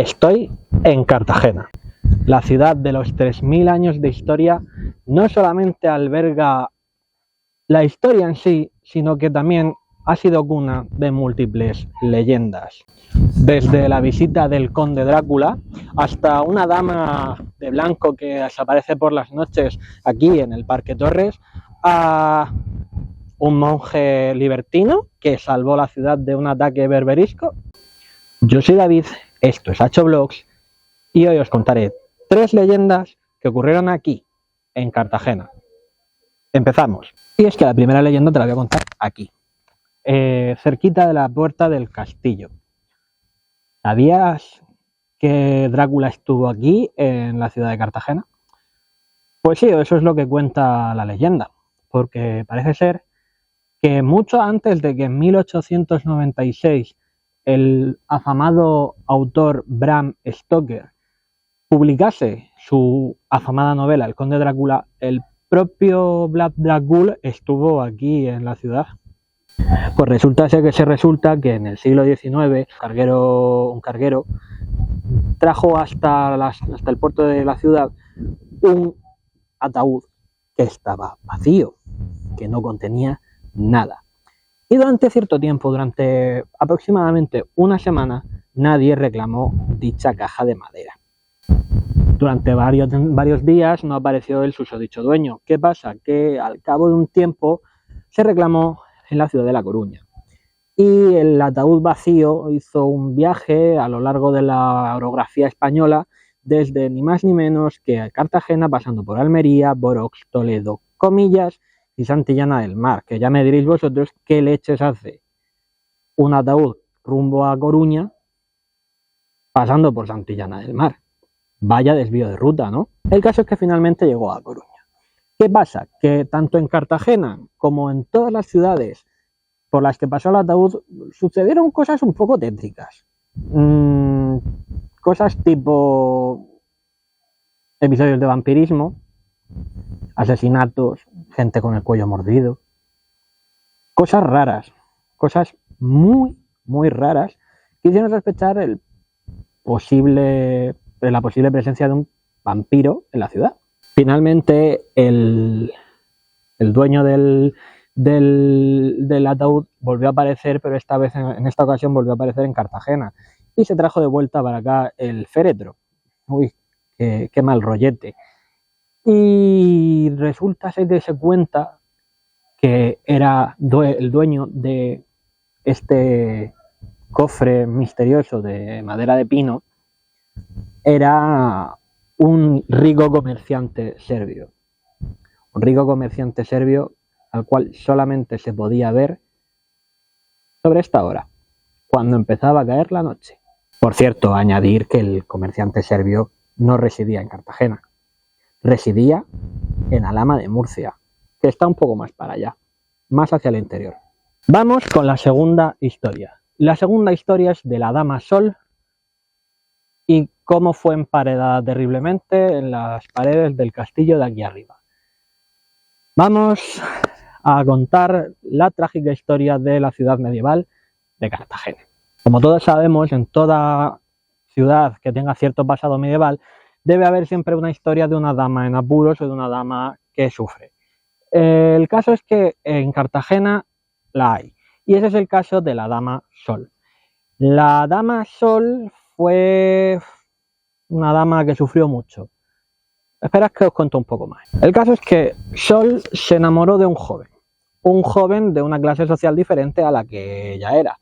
Estoy en Cartagena. La ciudad de los 3000 años de historia no solamente alberga la historia en sí, sino que también ha sido cuna de múltiples leyendas. Desde la visita del conde Drácula hasta una dama de blanco que desaparece por las noches aquí en el Parque Torres, a un monje libertino que salvó la ciudad de un ataque berberisco. Yo soy David, esto es HVlogs y hoy os contaré 3 leyendas que ocurrieron aquí, en Cartagena. Empezamos. Y es que la primera leyenda te la voy a contar aquí, cerquita de la puerta del castillo. ¿Sabías que Drácula estuvo aquí, en la ciudad de Cartagena? Pues sí, eso es lo que cuenta la leyenda, porque parece ser que mucho antes de que en 1896 el afamado autor Bram Stoker publicase su afamada novela El Conde Drácula, el propio Vlad Dracul estuvo aquí en la ciudad. Pues resulta que en el siglo XIX un carguero trajo hasta el puerto de la ciudad un ataúd que estaba vacío, que no contenía nada. Y durante cierto tiempo, durante aproximadamente una semana, nadie reclamó dicha caja de madera. Durante varios días no apareció el susodicho dueño. ¿Qué pasa? Que al cabo de un tiempo se reclamó en la ciudad de La Coruña. Y el ataúd vacío hizo un viaje a lo largo de la orografía española, desde ni más ni menos que Cartagena, pasando por Almería, Borox, Toledo, Comillas y Santillana del Mar, que ya me diréis vosotros qué leches hace un ataúd rumbo a Coruña pasando por Santillana del Mar. Vaya desvío de ruta, ¿no? El caso es que finalmente llegó a Coruña. ¿Qué pasa? Que tanto en Cartagena como en todas las ciudades por las que pasó el ataúd sucedieron cosas un poco tétricas. Cosas tipo episodios de vampirismo, asesinatos, gente con el cuello mordido, cosas raras, cosas muy, muy raras que hicieron sospechar la posible presencia de un vampiro en la ciudad. Finalmente el dueño del ataúd volvió a aparecer, pero esta vez, en esta ocasión, volvió a aparecer en Cartagena y se trajo de vuelta para acá el féretro. Uy, qué mal rollete. Y resulta ser que se cuenta que era el dueño de este cofre misterioso de madera de pino, era un rico comerciante serbio. Un rico comerciante serbio al cual solamente se podía ver sobre esta hora, cuando empezaba a caer la noche. Por cierto, añadir que el comerciante serbio no residía en Cartagena, residía en Alhama de Murcia, que está un poco más para allá, más hacia el interior. Vamos con la segunda historia. La segunda historia es de la Dama Sol y cómo fue emparedada terriblemente en las paredes del castillo de aquí arriba. Vamos a contar la trágica historia de la ciudad medieval de Cartagena. Como todos sabemos, en toda ciudad que tenga cierto pasado medieval debe haber siempre una historia de una dama en apuros o de una dama que sufre. El caso es que en Cartagena la hay, y ese es el caso de la Dama Sol. La Dama Sol fue una dama que sufrió mucho. Esperad que os cuento un poco más. El caso es que Sol se enamoró de un joven de una clase social diferente a la que ella era.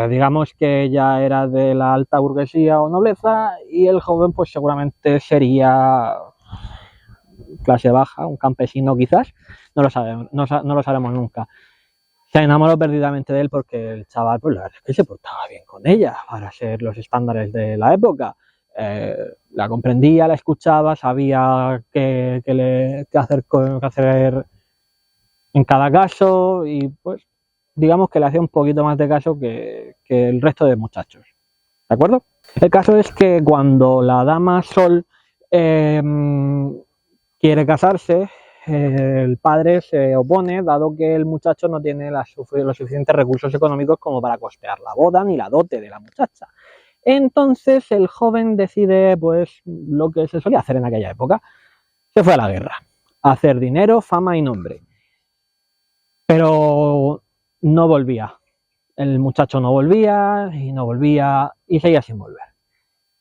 Digamos que ella era de la alta burguesía o nobleza y el joven pues seguramente sería clase baja, un campesino quizás, no lo sabremos nunca. Se enamoró perdidamente de él porque el chaval, pues la verdad es que se portaba bien con ella para ser los estándares de la época. La comprendía, la escuchaba, sabía qué hacer en cada caso y pues digamos que le hacía un poquito más de caso que el resto de muchachos, ¿de acuerdo? El caso es que cuando la Dama Sol quiere casarse, el padre se opone, dado que el muchacho no tiene los suficientes recursos económicos como para costear la boda ni la dote de la muchacha. Entonces el joven decide pues lo que se solía hacer en aquella época. Se fue a la guerra, a hacer dinero, fama y nombre. Pero no volvía. El muchacho no volvía y seguía sin volver.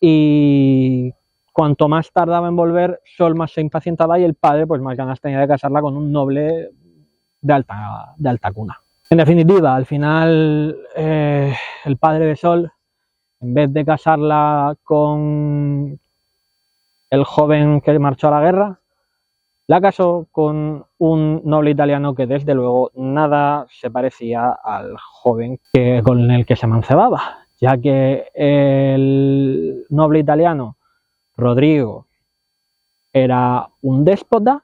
Y cuanto más tardaba en volver, Sol más se impacientaba y el padre pues más ganas tenía de casarla con un noble de alta cuna. En definitiva, al final el padre de Sol, en vez de casarla con el joven que marchó a la guerra, la casó con un noble italiano que desde luego nada se parecía al joven con el que se mancebaba, ya que el noble italiano Rodrigo era un déspota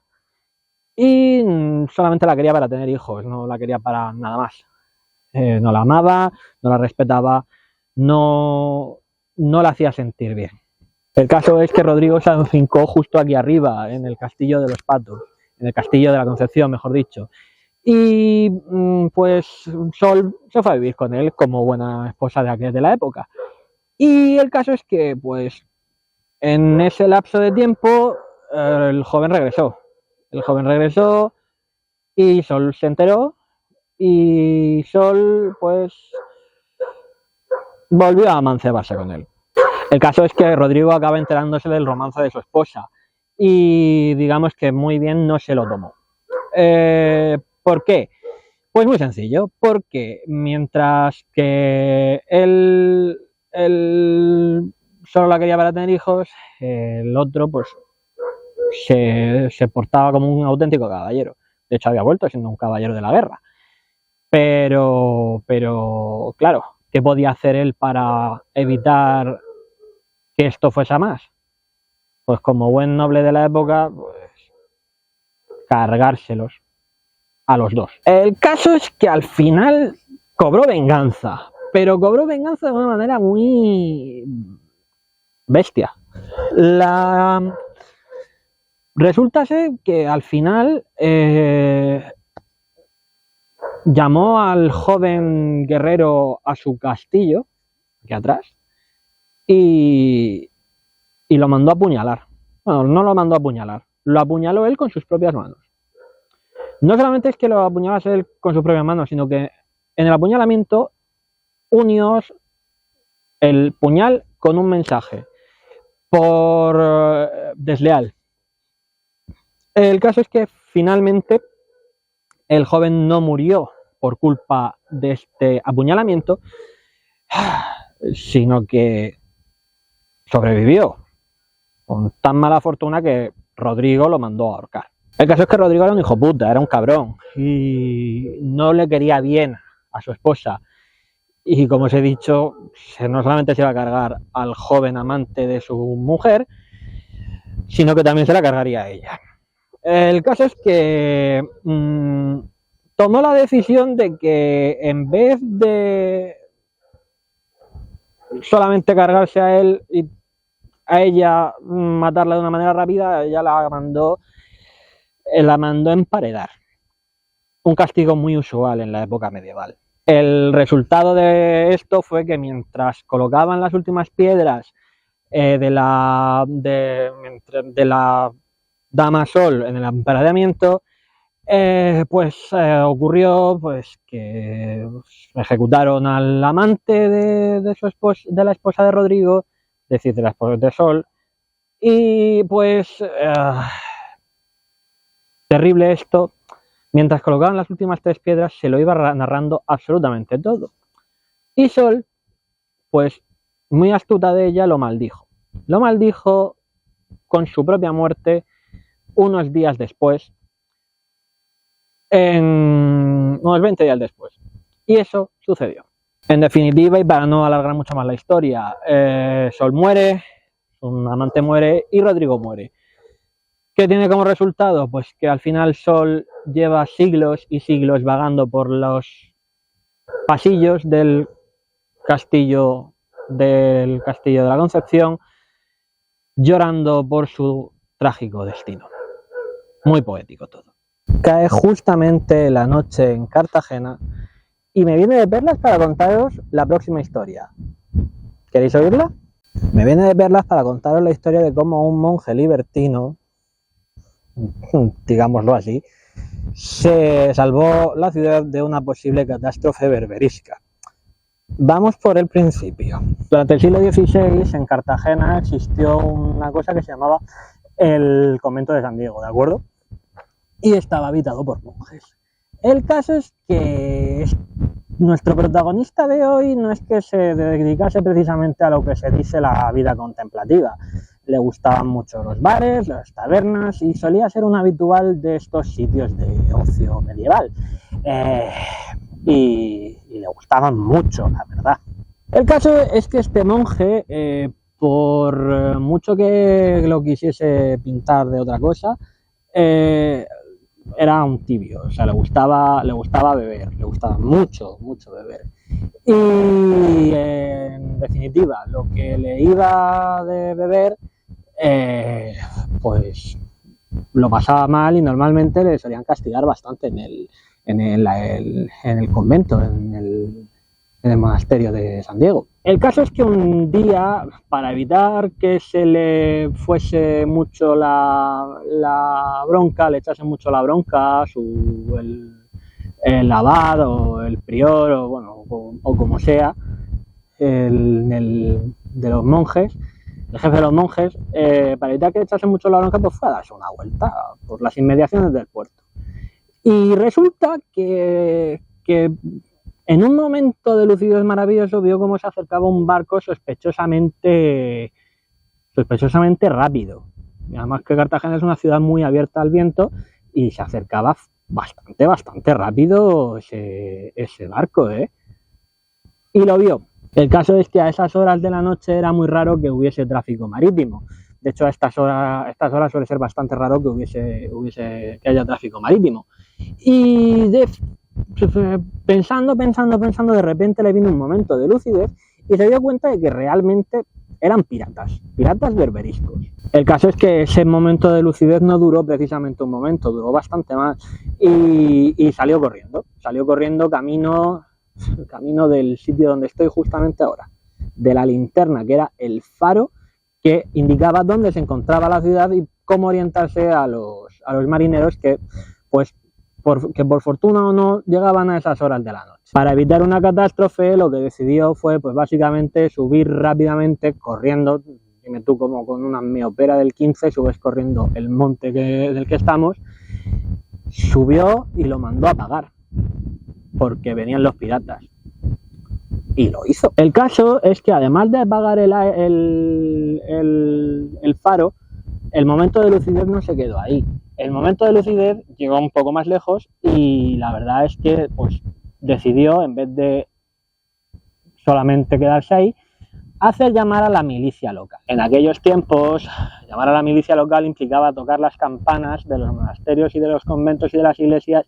y solamente la quería para tener hijos, no la quería para nada más. No la amaba, no la respetaba, no la hacía sentir bien. El caso es que Rodrigo se afincó justo aquí arriba, en el castillo de los Patos, en el castillo de la Concepción, mejor dicho. Y pues Sol se fue a vivir con él como buena esposa de la época. Y el caso es que pues en ese lapso de tiempo el joven regresó. El joven regresó y Sol se enteró y Sol pues volvió a amancebarse con él. El caso es que Rodrigo acaba enterándose del romance de su esposa y digamos que muy bien no se lo tomó. ¿Por qué? Pues muy sencillo, porque mientras que él solo la quería para tener hijos, el otro pues se portaba como un auténtico caballero. De hecho había vuelto siendo un caballero de la guerra. Pero claro, ¿qué podía hacer él para evitar que esto fuese a más? Pues como buen noble de la época, pues cargárselos a los dos. El caso es que al final cobró venganza, pero cobró venganza de una manera muy bestia. Resulta ser que al final llamó al joven guerrero a su castillo, aquí atrás, y lo mandó a apuñalar. Bueno, no lo mandó a apuñalar, lo apuñaló él con sus propias manos. No solamente es que lo apuñalase él con sus propias manos, sino que en el apuñalamiento unió el puñal con un mensaje por desleal. El caso es que finalmente el joven no murió por culpa de este apuñalamiento, sino que sobrevivió con tan mala fortuna que Rodrigo lo mandó a ahorcar. El caso es que Rodrigo era un hijo puta, era un cabrón y no le quería bien a su esposa. Y como os he dicho, no solamente se iba a cargar al joven amante de su mujer, sino que también se la cargaría a ella. El caso es que tomó la decisión de que en vez de solamente cargarse a él y a ella matarla de una manera rápida, ella la mandó emparedar. Un castigo muy usual en la época medieval. El resultado de esto fue que mientras colocaban las últimas piedras de la Dama Sol en el emparedamiento, ocurrió pues que ejecutaron al amante de la esposa de Rodrigo, es decir, de la esposa de Sol, y pues terrible esto. Mientras colocaban las últimas 3 piedras se lo iba narrando absolutamente todo. Y Sol, pues muy astuta de ella, lo maldijo. Lo maldijo con su propia muerte unos días después, unos 20 días después. Y eso sucedió. En definitiva, y para no alargar mucho más la historia, Sol muere, un amante muere y Rodrigo muere. ¿Qué tiene como resultado? Pues que al final Sol lleva siglos y siglos vagando por los pasillos del castillo de la Concepción, llorando por su trágico destino. Muy poético todo. Cae justamente la noche en Cartagena y me viene de perlas para contaros la próxima historia. ¿Queréis oírla? Me viene de Perlas para contaros la historia de cómo un monje libertino, digámoslo así, se salvó la ciudad de una posible catástrofe berberisca. Vamos por el principio. Durante el siglo XVI en Cartagena existió una cosa que se llamaba el convento de San Diego, ¿de acuerdo? Y estaba habitado por monjes. El caso es que nuestro protagonista de hoy no es que se dedicase precisamente a lo que se dice la vida contemplativa. Le gustaban mucho los bares, las tabernas y solía ser un habitual de estos sitios de ocio medieval. Y le gustaban mucho, la verdad. El caso es que este monje, por mucho que lo quisiese pintar de otra cosa, era un tibio, o sea, le gustaba beber, le gustaba mucho beber. Y en definitiva, lo que le iba de beber, pues lo pasaba mal y normalmente le solían castigar bastante en el convento, en el monasterio de San Diego. El caso es que un día, para evitar que se le fuese mucho la bronca, le echase mucho la bronca el abad o el prior o bueno o como sea, de los monjes, el jefe de los monjes, para evitar que le echase mucho la bronca, pues fue a darse una vuelta por las inmediaciones del puerto. Y resulta que en un momento de lucidez maravilloso vio cómo se acercaba un barco sospechosamente rápido. Y además que Cartagena es una ciudad muy abierta al viento y se acercaba bastante rápido ese barco, ¿eh? Y lo vio. El caso es que a esas horas de la noche era muy raro que hubiese tráfico marítimo. De hecho, a estas horas suele ser bastante raro que haya tráfico marítimo. Y pensando, de repente le vino un momento de lucidez y se dio cuenta de que realmente eran piratas berberiscos. El caso es que ese momento de lucidez no duró precisamente un momento, duró bastante más y salió corriendo camino del sitio donde estoy justamente ahora, de la linterna que era el faro que indicaba dónde se encontraba la ciudad y cómo orientarse a los marineros que por fortuna o no llegaban a esas horas de la noche. Para evitar una catástrofe lo que decidió fue pues básicamente subir rápidamente corriendo. Dime tú, como con una miopera del 15 subes corriendo el monte del que estamos. Subió y lo mandó a apagar porque venían los piratas y lo hizo. El caso es que además de apagar el faro, el momento de lucidez no se quedó ahí. El momento de lucidez llegó un poco más lejos y la verdad es que pues decidió, en vez de solamente quedarse ahí, hacer llamar a la milicia local. En aquellos tiempos, llamar a la milicia local implicaba tocar las campanas de los monasterios y de los conventos y de las iglesias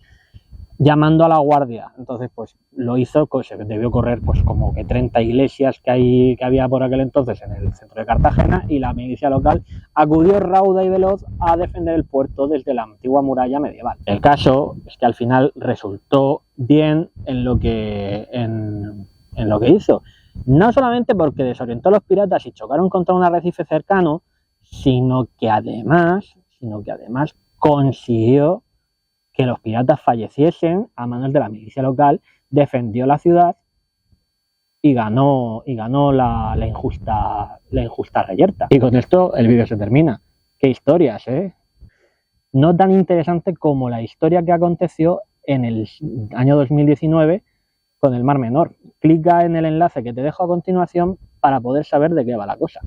llamando a la guardia. Entonces pues lo hizo, pues se debió correr pues como que 30 iglesias que había por aquel entonces en el centro de Cartagena, y la milicia local acudió rauda y veloz a defender el puerto desde la antigua muralla medieval. El caso es que al final resultó bien en lo que hizo, no solamente porque desorientó a los piratas y chocaron contra un arrecife cercano, sino que además consiguió que los piratas falleciesen a manos de la milicia local, defendió la ciudad y ganó la injusta reyerta. Y con esto el vídeo se termina. ¡Qué historias, eh! No tan interesante como la historia que aconteció en el año 2019 con el Mar Menor. Clica en el enlace que te dejo a continuación para poder saber de qué va la cosa.